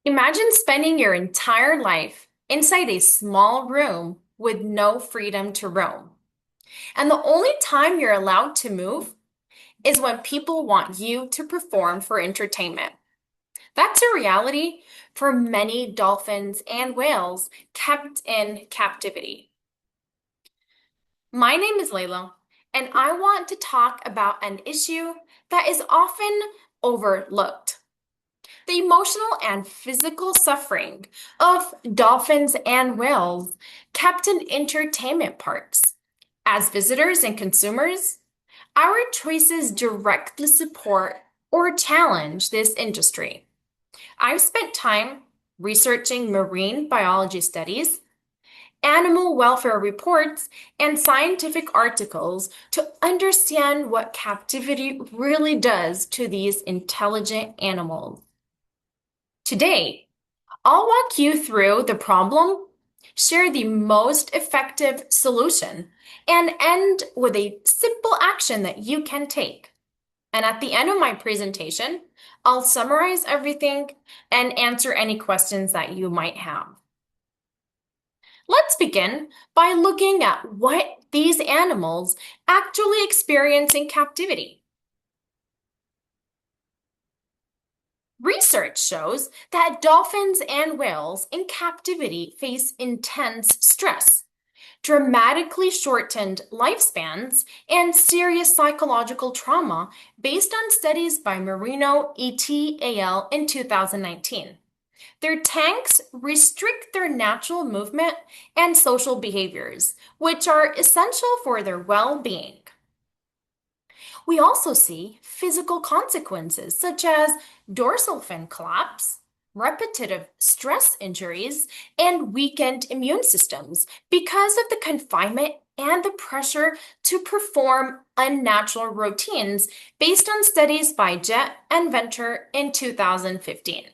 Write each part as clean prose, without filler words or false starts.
Imagine spending your entire life inside a small room with no freedom to roam. And the only time you're allowed to move is when people want you to perform for entertainment. That's a reality for many dolphins and whales kept in captivity. My name is Layla, and I want to talk about an issue that is often overlooked: the emotional and physical suffering of dolphins and whales kept in entertainment parks. As visitors and consumers, our choices directly support or challenge this industry. I've spent time researching marine biology studies, animal welfare reports, and scientific articles to understand what captivity really does to these intelligent animals. Today, I'll walk you through the problem, share the most effective solution, and end with a simple action that you can take. And at the end of my presentation, I'll summarize everything and answer any questions that you might have. Let's begin by looking at what these animals actually experience in captivity. Research shows that dolphins and whales in captivity face intense stress, dramatically shortened lifespans, and serious psychological trauma based on studies by Marino et al. In 2019. Their tanks restrict their natural movement and social behaviors, which are essential for their well-being. We also see physical consequences such as dorsal fin collapse, repetitive stress injuries, and weakened immune systems because of the confinement and the pressure to perform unnatural routines based on studies by Jet and Venter in 2015.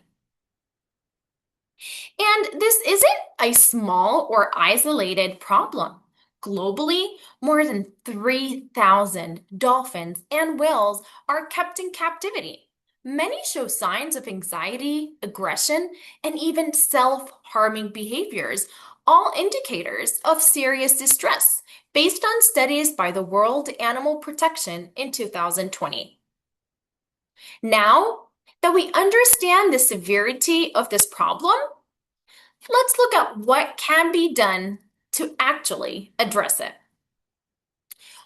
And this isn't a small or isolated problem. Globally, more than 3,000 dolphins and whales are kept in captivity. Many show signs of anxiety, aggression, and even self-harming behaviors, all indicators of serious distress, based on studies by the World Animal Protection in 2020. Now that we understand the severity of this problem, let's look at what can be done to actually address it.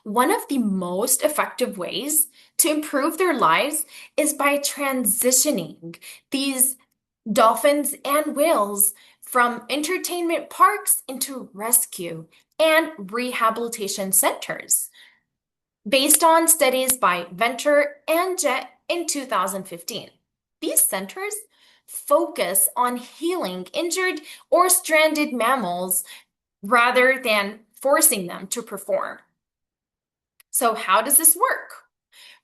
One of the most effective ways to improve their lives is by transitioning these dolphins and whales from entertainment parks into rescue and rehabilitation centers, based on studies by Venter and Jet in 2015. These centers focus on healing injured or stranded mammals rather than forcing them to perform. So, how does this work?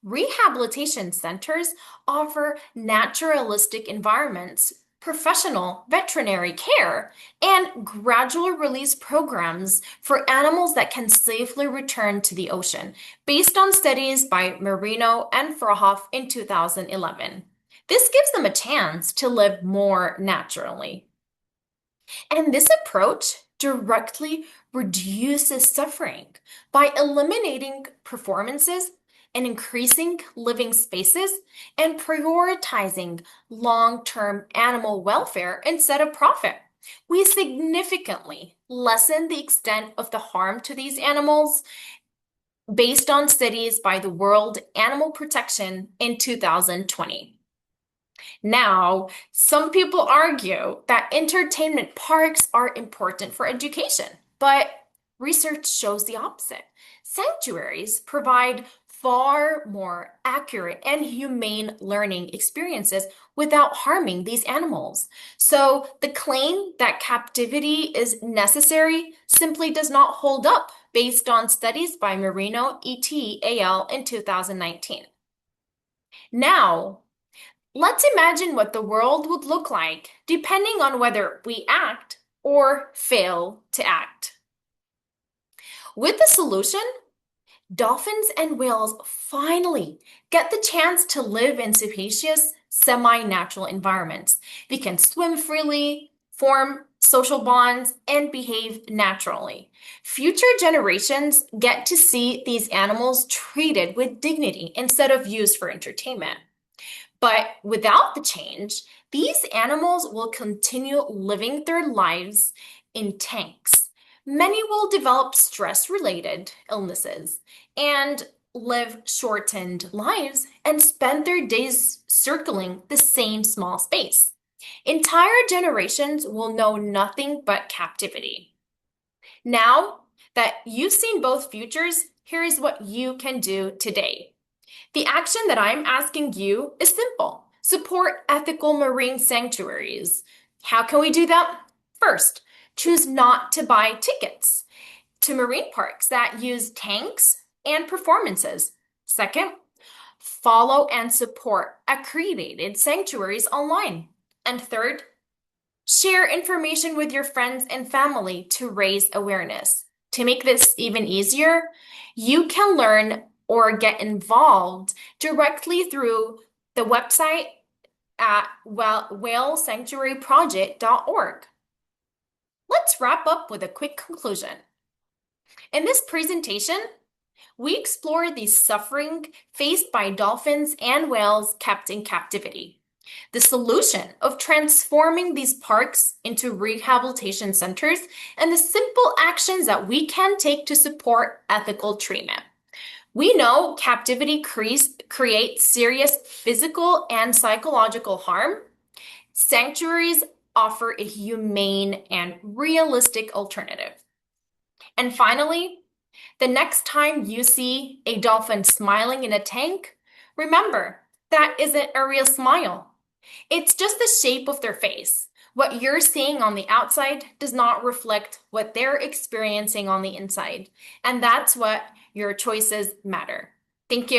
Rehabilitation centers offer naturalistic environments, professional veterinary care, and gradual release programs for animals that can safely return to the ocean, based on studies by Marino and Frohoff in 2011. This gives them a chance to live more naturally. And this approach directly reduces suffering by eliminating performances and increasing living spaces and prioritizing long-term animal welfare instead of profit. We significantly lessen the extent of the harm to these animals based on studies by the World Animal Protection in 2020. Now, some people argue that entertainment parks are important for education, but research shows the opposite. Sanctuaries provide far more accurate and humane learning experiences without harming these animals. So the claim that captivity is necessary simply does not hold up based on studies by Marino et al. In 2019. Now, let's imagine what the world would look like depending on whether we act or fail to act. With the solution, Dolphins and whales finally get the chance to live in spacious, semi-natural environments. They can swim freely, form social bonds, and behave naturally. Future generations get to see these animals treated with dignity instead of used for entertainment. But without the change, these animals will continue living their lives in tanks. Many will develop stress related illnesses and live shortened lives and spend their days circling the same small space. Entire generations will know nothing but captivity. Now that you've seen both futures, here is what you can do today. The action that I'm asking you is simple. Support ethical marine sanctuaries. How can we do that? First, choose not to buy tickets to marine parks that use tanks and performances. Second, follow and support accredited sanctuaries online. And third, share information with your friends and family to raise awareness. To make this even easier, you can learn or get involved directly through the website at whalesanctuaryproject.org. Let's wrap up with a quick conclusion. In this presentation, we explore the suffering faced by dolphins and whales kept in captivity, the solution of transforming these parks into rehabilitation centers, and the simple actions that we can take to support ethical treatment. We know captivity creates serious physical and psychological harm. Sanctuaries offer a humane and realistic alternative. And finally, the next time you see a dolphin smiling in a tank, remember that isn't a real smile. It's just the shape of their face. What you're seeing on the outside does not reflect what they're experiencing on the inside. And that's what your choices matter. Thank you.